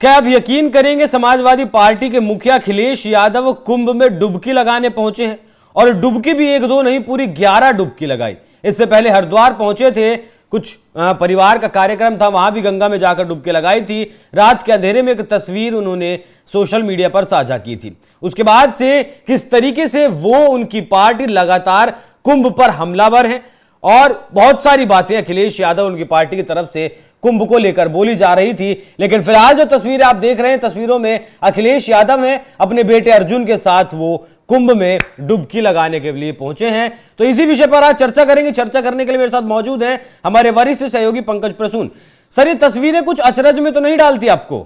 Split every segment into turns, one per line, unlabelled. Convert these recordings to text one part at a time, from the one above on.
क्या आप यकीन करेंगे, समाजवादी पार्टी के मुखिया अखिलेश यादव कुंभ में डुबकी लगाने पहुंचे हैं और डुबकी भी एक दो नहीं, पूरी 11 डुबकी लगाई। इससे पहले हरिद्वार पहुंचे थे, कुछ परिवार का कार्यक्रम था, वहां भी गंगा में जाकर डुबकी लगाई थी। रात के अंधेरे में एक तस्वीर उन्होंने सोशल मीडिया पर साझा की थी। उसके बाद से किस तरीके से वो, उनकी पार्टी लगातार कुंभ पर हमलावर है और बहुत सारी बातें अखिलेश यादव उनकी पार्टी की तरफ से कुंभ को लेकर बोली जा रही थी। लेकिन फिलहाल जो तस्वीरें आप देख रहे हैं, तस्वीरों में अखिलेश यादव हैं अपने बेटे अर्जुन के साथ, वो कुंभ में डुबकी लगाने के लिए पहुंचे हैं। तो इसी विषय पर आज चर्चा करेंगे। चर्चा करने के लिए मेरे साथ मौजूद हैं हमारे वरिष्ठ सहयोगी पंकज प्रसून। सर, ये तस्वीरें कुछ अचरज में तो नहीं डालती आपको?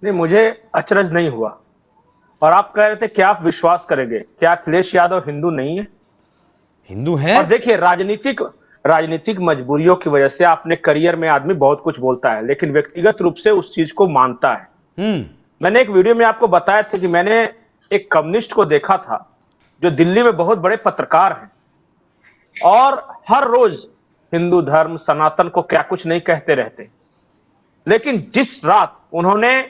नहीं, मुझे अचरज नहीं हुआ। और आप कह रहे थे क्या आप विश्वास करेंगे, क्या अखिलेश यादव हिंदू नहीं है?
हिंदू है।
और देखिए, राजनीतिक मजबूरियों की वजह से अपने करियर में आदमी बहुत कुछ बोलता है, लेकिन व्यक्तिगत रूप से उस चीज को मानता है। मैंने एक वीडियो में आपको बताया था कि मैंने एक कम्युनिस्ट को देखा था जो दिल्ली में बहुत बड़े पत्रकार हैं और हर रोज हिंदू धर्म सनातन को क्या कुछ नहीं कहते रहते, लेकिन जिस रात उन्होंने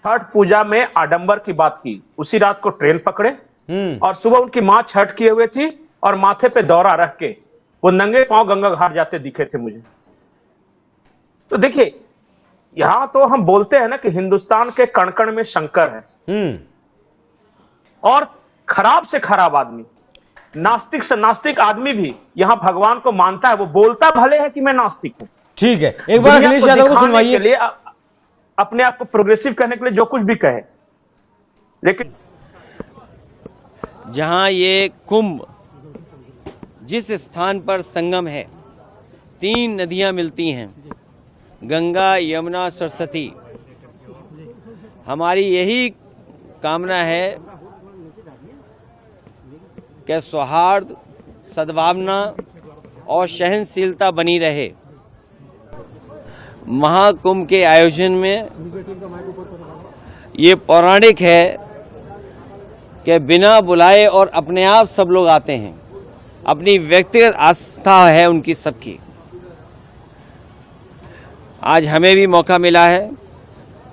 छठ पूजा में आडंबर की बात की, उसी रात को ट्रेन पकड़े और सुबह उनकी मां छठ किए हुए थी और माथे पे दौरा रख के वो नंगे पांव गंगा घाट जाते दिखे थे मुझे। तो देखिए, यहां तो हम बोलते हैं ना कि हिंदुस्तान के कण कण में शंकर है और खराब से खराब आदमी, नास्तिक से नास्तिक आदमी भी यहां भगवान को मानता है। वो बोलता भले है कि मैं नास्तिक हूं,
ठीक है, एक बार अखिलेश यादव को सुनवाइए।
के लिए अपने आप को प्रोग्रेसिव करने के लिए जो कुछ भी कहे, लेकिन
जहां ये कुंभ, जिस स्थान पर संगम है, 3 नदियां मिलती हैं, गंगा यमुना सरस्वती, हमारी यही कामना है कि सौहार्द, सद्भावना और सहनशीलता बनी रहे। महाकुंभ के आयोजन में ये पौराणिक है कि बिना बुलाए और अपने आप सब लोग आते हैं। अपनी व्यक्तिगत आस्था है उनकी सबकी। आज हमें भी मौका मिला है।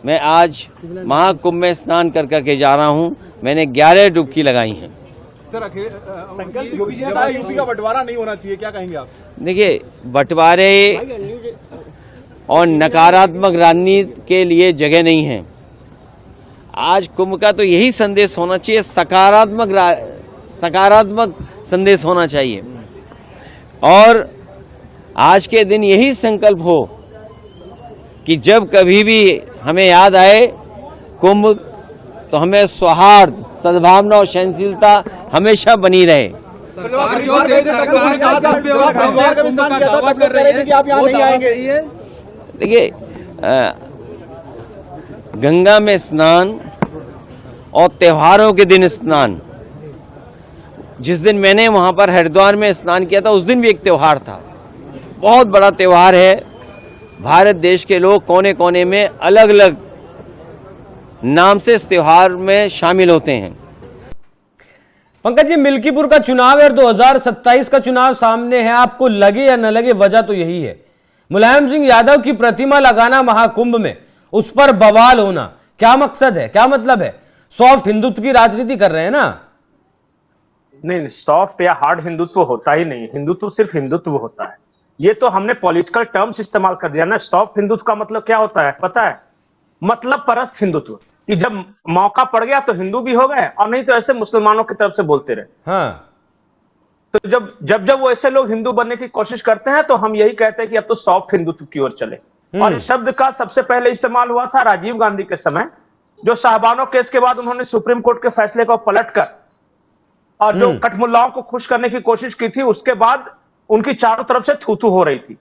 मैं आज महाकुंभ में स्नान कर करके जा रहा हूं। मैंने 11 डुबकी लगाई हैं।
सर, योगी जी ने कहा यूपी का बंटवारा नहीं होना चाहिए, क्या कहेंगे आप?
देखिए, बंटवारे और नकारात्मक राजनीति के लिए जगह नहीं है। आज कुंभ का तो यही संदेश होना चाहिए, सकारात्मक संदेश होना चाहिए। और आज के दिन यही संकल्प हो कि जब कभी भी हमें याद आए कुंभ, तो हमें सौहार्द, सद्भावना और सहनशीलता हमेशा बनी रहे। देखिए, गंगा में स्नान और त्योहारों के दिन स्नान, जिस दिन मैंने वहां पर हरिद्वार में स्नान किया था, उस दिन भी एक त्योहार था, बहुत बड़ा त्योहार है। भारत देश के लोग कोने कोने में अलग अलग नाम से इस त्योहार में शामिल होते हैं।
पंकज जी, मिल्कीपुर का चुनाव है और 2027 का चुनाव सामने है। आपको लगे या न लगे, वजह तो यही है, मुलायम सिंह यादव की प्रतिमा लगाना महाकुंभ में, उस पर बवाल होना, क्या मकसद है, क्या मतलब है? सॉफ्ट हिंदुत्व की राजनीति कर रहे हैं ना?
नहीं, सॉफ्ट या हार्ड हिंदुत्व होता ही नहीं। हिंदुत्व सिर्फ हिंदुत्व होता है। ये तो हमने पॉलिटिकल टर्म्स इस्तेमाल कर दिया ना। सॉफ्ट हिंदुत्व का मतलब क्या होता है पता है? मतलब परस्त हिंदुत्व, कि जब मौका पड़ गया तो हिंदू भी हो गए, और नहीं तो ऐसे मुसलमानों की तरफ से बोलते रहे।
हाँ।
तो जब वो ऐसे लोग हिंदू बनने की कोशिश करते हैं, तो हम यही कहते हैं कि अब तो सॉफ्ट हिंदुत्व की ओर चले। और इस शब्द का सबसे पहले इस्तेमाल हुआ था राजीव गांधी के समय, जो साहबानो केस के बाद उन्होंने सुप्रीम कोर्ट के फैसले को पलटकर और जो कठमुल्लाओं को खुश करने की कोशिश की थी, उसके बाद उनकी चारों तरफ से थू-थू हो रही थी।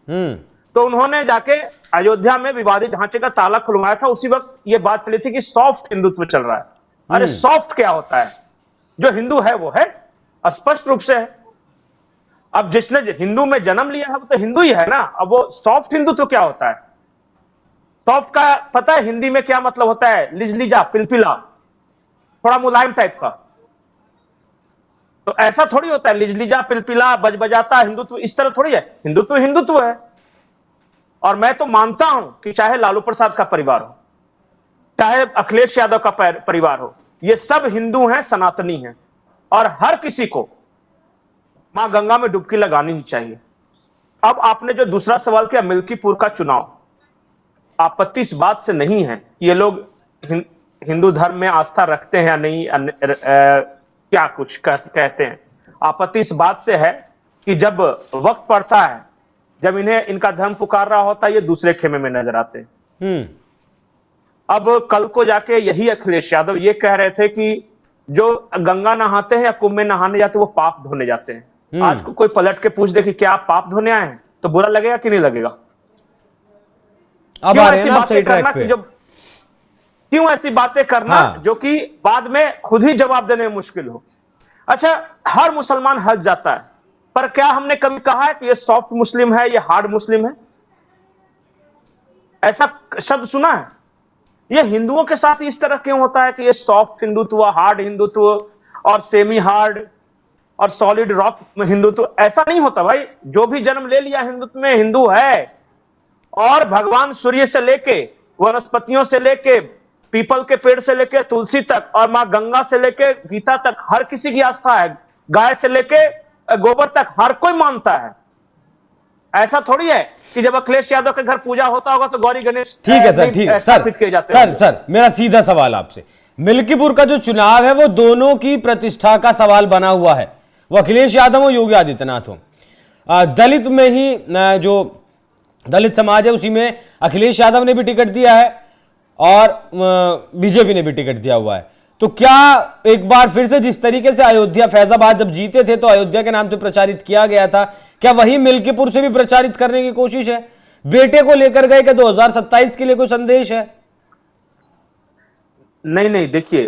तो उन्होंने जाके अयोध्या में विवादित ढांचे का ताला खुलवाया था। उसी वक्त ये बात चली थी कि सॉफ्ट हिंदुत्व चल रहा है। अरे सॉफ्ट क्या होता है? जो हिंदू है वो है, स्पष्ट रूप से है। अब जिसने हिंदू में जन्म लिया है वो तो हिंदू ही है ना। अब वो सॉफ्ट हिंदुत्व क्या होता है? सॉफ्ट का पता है हिंदी में क्या मतलब होता है? लिजलिजा, पिलपिला, थोड़ा मुलायम टाइप का। तो ऐसा थोड़ी होता है लिजलिजा, पिलपिला, बजबजाता हिंदुत्व, इस तरह थोड़ी है। हिंदुत्व हिंदुत्व है। और मैं तो मानता हूं कि चाहे लालू प्रसाद का परिवार हो, चाहे अखिलेश यादव का परिवार हो, ये सब हिंदू हैं, सनातनी हैं, और हर किसी को मां गंगा में डुबकी लगानी ही चाहिए। अब आपने जो दूसरा सवाल किया, मिल्कीपुर का चुनाव, आपत्ति इस बात से नहीं है कि ये लोग हिंदू धर्म में आस्था रखते हैं या नहीं, क्या कुछ कहते हैं। आपत्ति इस बात से है कि जब वक्त पड़ता है, जब इन्हें इनका धर्म पुकार रहा होता है, ये दूसरे खेमे में नजर आते हैं। अब कल को जाके यही अखिलेश यादव ये कह रहे थे कि जो गंगा नहाते हैं या कुंभ में नहाने जाते हैं वो पाप धोने जाते हैं। आज को कोई पलट के पूछ दे कि क्या आप पाप धोने आए हैं, तो बुरा लगेगा कि नहीं लगेगा?
अब आ रहे हैं ना आप सही ट्रैक पे।
क्यों ऐसी बातें करना जो कि बाद में खुद ही जवाब देने में मुश्किल हो? अच्छा, हर मुसलमान हज जाता है, पर क्या हमने कभी कहा है कि ये सॉफ्ट मुस्लिम है, ये हार्ड मुस्लिम है? ऐसा शब्द सुना है? ये हिंदुओं के साथ इस तरह क्यों होता है कि ये सॉफ्ट हिंदुत्व, हार्ड हिंदुत्व और सेमी हार्ड और सॉलिड रॉक हिंदुत्व? ऐसा नहीं होता भाई। जो भी जन्म ले लिया हिंदुत्व में हिंदू है, और भगवान सूर्य से लेके, वनस्पतियों से लेके, पीपल के पेड़ से लेके तुलसी तक, और मां गंगा से लेके गीता तक, हर किसी की आस्था है। गाय से लेके गोबर तक हर कोई मानता है। ऐसा थोड़ी है कि जब अखिलेश यादव के घर पूजा होता होगा तो गौरी गणेश
ठीक है सर, ठीक है सर, मेरा सीधा सवाल आपसे, मिल्कीपुर का जो चुनाव है वो दोनों की प्रतिष्ठा का सवाल बना हुआ है, वो अखिलेश यादव हो, योगी आदित्यनाथ हो। दलित में ही जो दलित समाज है उसी में अखिलेश यादव ने भी टिकट दिया है और बीजेपी ने भी टिकट दिया हुआ है। तो क्या एक बार फिर से जिस तरीके से अयोध्या, फैजाबाद जब जीते थे तो अयोध्या के नाम से प्रचारित किया गया था, क्या वही मिल्कीपुर से भी प्रचारित करने की कोशिश है? बेटे को लेकर गए कि 2027 के लिए कोई संदेश है?
नहीं, देखिए,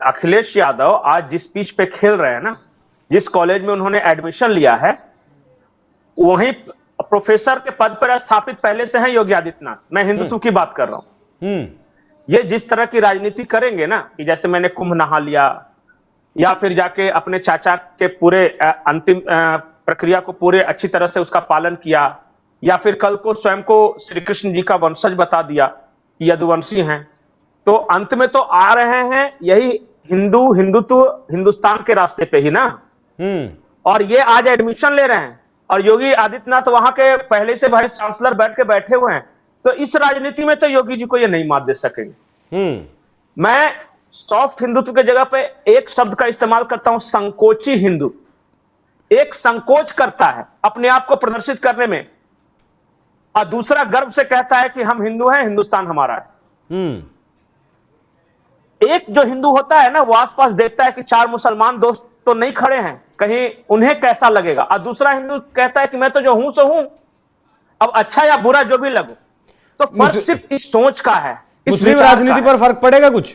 अखिलेश यादव आज जिस पिच पे खेल रहे हैं ना, जिस कॉलेज में उन्होंने एडमिशन लिया है, वहीं प्रोफेसर के पद पर स्थापित पहले से हैं योगी आदित्यनाथ। मैं हिंदुत्व की बात कर रहा हूं। ये जिस तरह की राजनीति करेंगे ना, कि जैसे मैंने कुंभ नहा लिया, या फिर जाके अपने चाचा के पूरे अंतिम प्रक्रिया को पूरे अच्छी तरह से उसका पालन किया, या फिर कल को स्वयं को श्री कृष्ण जी का वंशज बता दिया कि यदुवंशी हैं, तो अंत में तो आ रहे हैं यही हिंदुत्व हिंदुस्तान के रास्ते पे ही ना। और ये आज एडमिशन ले रहे हैं, और योगी आदित्यनाथ वहां के पहले से वाइस चांसलर बैठे हुए हैं। तो इस राजनीति में तो योगी जी को ये नहीं मात दे सकेंगे। मैं सॉफ्ट हिंदुत्व की जगह पे एक शब्द का इस्तेमाल करता हूं, संकोची हिंदू। एक संकोच करता है अपने आप को प्रदर्शित करने में, और दूसरा गर्व से कहता है कि हम हिंदू हैं, हिंदुस्तान हमारा है। एक जो हिंदू होता है ना, वो आसपास देखता है कि 4 मुसलमान दोस्त तो नहीं खड़े हैं, कहीं उन्हें कैसा लगेगा। और दूसरा हिंदू कहता है कि मैं तो जो हूं सो हूं, अब अच्छा या बुरा जो भी लगो। तो फर्क सिर्फ इस सोच का है।
मुस्लिम राजनीति पर फर्क पड़ेगा कुछ?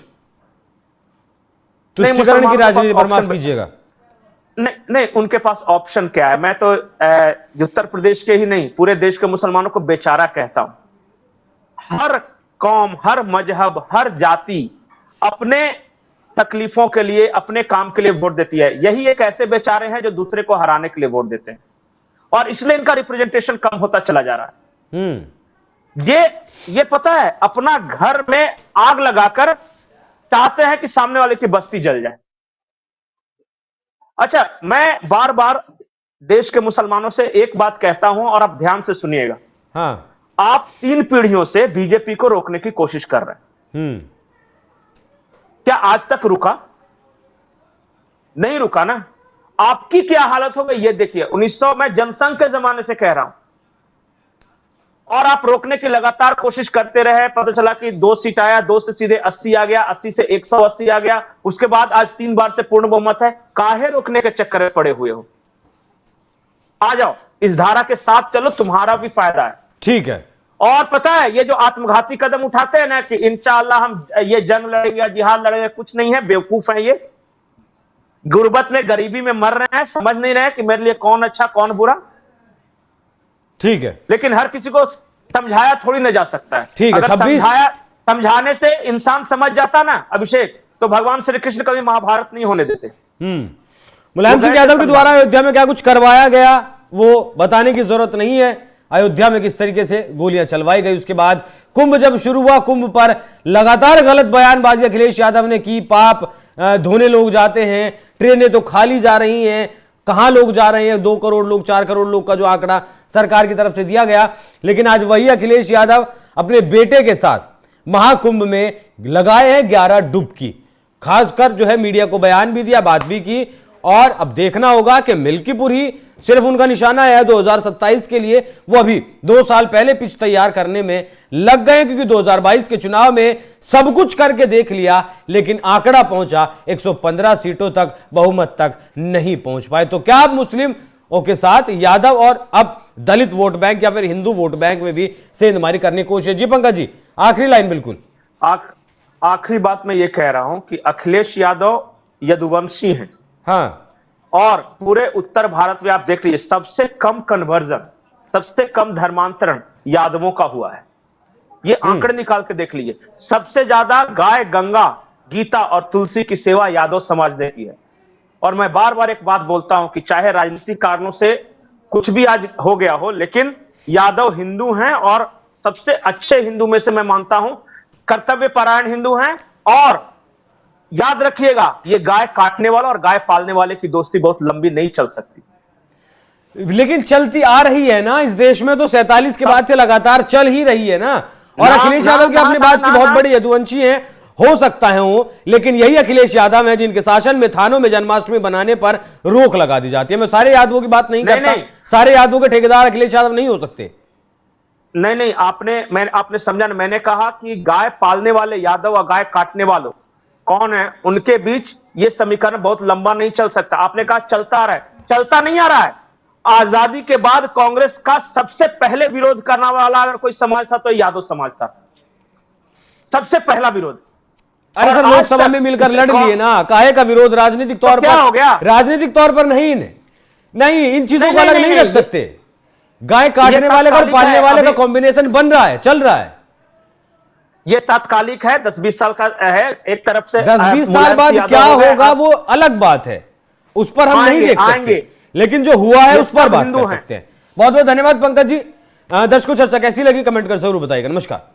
तुष्टीकरण की राजनीति पर, माफ कीजिएगा।
नहीं, उनके पास ऑप्शन क्या है? मैं तो उत्तर प्रदेश के ही नहीं, पूरे देश के मुसलमानों को बेचारा कहता हूं। हर कौम, हर मजहब, हर जाति अपने तकलीफों के लिए, अपने काम के लिए वोट देती है। यही एक ऐसे बेचारे हैं जो दूसरे को हराने के लिए वोट देते हैं, और इसलिए इनका रिप्रेजेंटेशन कम होता चला जा रहा है। ये पता है, अपना घर में आग लगाकर चाहते हैं कि सामने वाले की बस्ती जल जाए। अच्छा, मैं बार बार देश के मुसलमानों से एक बात कहता हूं, और आप ध्यान से सुनिएगा। आप 3 पीढ़ियों से बीजेपी को रोकने की कोशिश कर रहे हैं। क्या आज तक रुका? नहीं रुका ना। आपकी क्या हालत हो गई ये देखिए। 1900 में जनसंघ के जमाने से कह रहा हूं, और आप रोकने की लगातार कोशिश करते रहे। पता चला कि 2 सीट आया, 2 से सीधे 80 आ गया, 80 से 180 आ गया। उसके बाद आज 3 बार से पूर्ण बहुमत है। काहे रोकने के चक्कर में पड़े हुए हो? आ जाओ, इस धारा के साथ चलो, तुम्हारा भी फायदा है।
ठीक है।
और पता है, ये जो आत्मघाती कदम उठाते हैं ना कि इंशाअल्लाह हम ये जंग लड़ेंगे, जिहाद लड़ेंगे, कुछ नहीं है, बेवकूफ है। ये गुर्बत में, गरीबी में मर रहे हैं, समझ नहीं रहे कि मेरे लिए कौन अच्छा कौन बुरा।
ठीक है,
लेकिन हर किसी को समझाया थोड़ी ना जा सकता है।
ठीक है,
अगर समझाने से इंसान समझ जाता ना अभिषेक, तो भगवान श्री कृष्ण कभी महाभारत नहीं होने देते।
मुलायम सिंह यादव के द्वारा अयोध्या में क्या कुछ करवाया गया वो बताने की जरूरत नहीं है। अयोध्या में किस तरीके से गोलियां चलवाई गई। उसके बाद कुंभ जब शुरू हुआ, कुंभ पर लगातार गलत बयानबाजी अखिलेश यादव ने की। पाप धोने लोग जाते हैं, ट्रेनें तो खाली जा रही हैं, कहां लोग जा रहे हैं, 2 करोड़ लोग, 4 करोड़ लोग का जो आंकड़ा सरकार की तरफ से दिया गया। लेकिन आज वही अखिलेश यादव अपने बेटे के साथ महाकुंभ में लगाए हैं 11 डुबकी। खासकर जो है मीडिया को बयान भी दिया, बात भी की। और अब देखना होगा कि मिल्कीपुर ही सिर्फ उनका निशाना है 2027 के लिए। वो अभी 2 साल पहले पिच तैयार करने में लग गए, क्योंकि 2022 के चुनाव में सब कुछ करके देख लिया, लेकिन आंकड़ा पहुंचा 115 सीटों तक, बहुमत तक नहीं पहुंच पाए। तो क्या अब मुस्लिमों के साथ यादव और अब दलित वोट बैंक या फिर हिंदू वोट बैंक में भी सेंधमारी करने की कोशिश? जी पंकज जी, आखिरी लाइन बिल्कुल।
आखिरी बात मैं ये कह रहा हूं कि अखिलेश यादव यदुवंशी हैं।
हाँ,
और पूरे उत्तर भारत में आप देख लीजिए, सबसे कम कन्वर्जन, सबसे कम धर्मांतरण यादवों का हुआ है। ये आंकड़े निकाल के देख लीजिए। सबसे ज्यादा गाय, गंगा, गीता और तुलसी की सेवा यादव समाज ने की है। और मैं बार बार एक बात बोलता हूं कि चाहे राजनीतिक कारणों से कुछ भी आज हो गया हो, लेकिन यादव हिंदू हैं और सबसे अच्छे हिंदू में से मैं मानता हूं, कर्तव्य परायण हिंदू हैं। और याद रखिएगा, ये गाय काटने वाला और गाय पालने वाले की दोस्ती बहुत लंबी नहीं चल सकती।
लेकिन चलती आ रही है ना इस देश में, तो 47 के बाद से लगातार चल ही रही है ना। और अखिलेश यादव की आपने बात की, बहुत बड़ी यदुवंशी हैं, हो सकता है वो, लेकिन यही अखिलेश यादव है जिनके शासन में थानों में जन्माष्टमी बनाने पर रोक लगा दी जाती है। मैं सारे यादवों की बात नहीं करता, सारे यादवों के ठेकेदार अखिलेश यादव नहीं हो सकते।
नहीं, आपने समझा ना, मैंने कहा कि गाय पालने वाले यादव और गाय काटने वालों कौन है, उनके बीच ये समीकरण बहुत लंबा नहीं चल सकता। आपने कहा चलता आ रहा है, चलता नहीं आ रहा है। आजादी के बाद कांग्रेस का सबसे पहले विरोध करने वाला अगर कोई समाज था तो यादव समाज था, सबसे पहला विरोध।
अरे सर, लोकसभा में मिलकर लड़ लिए ना, काहे का विरोध? राजनीतिक तौर पर
हो गया,
राजनीतिक तौर पर नहीं, इन चीजों को अलग नहीं रख सकते। गाय काटने वाले और पालने वाले का कॉम्बिनेशन बन रहा है, चल रहा है।
ये तात्कालिक है, 10-20 साल का है। एक तरफ से
10-20 साल बाद क्या होगा वो अलग बात है, उस पर हम नहीं देख सकते, लेकिन जो हुआ है उस पर बात कर सकते हैं। बहुत बहुत धन्यवाद पंकज जी। दर्शकों, चर्चा कैसी लगी कमेंट कर जरूर बताइएगा। नमस्कार।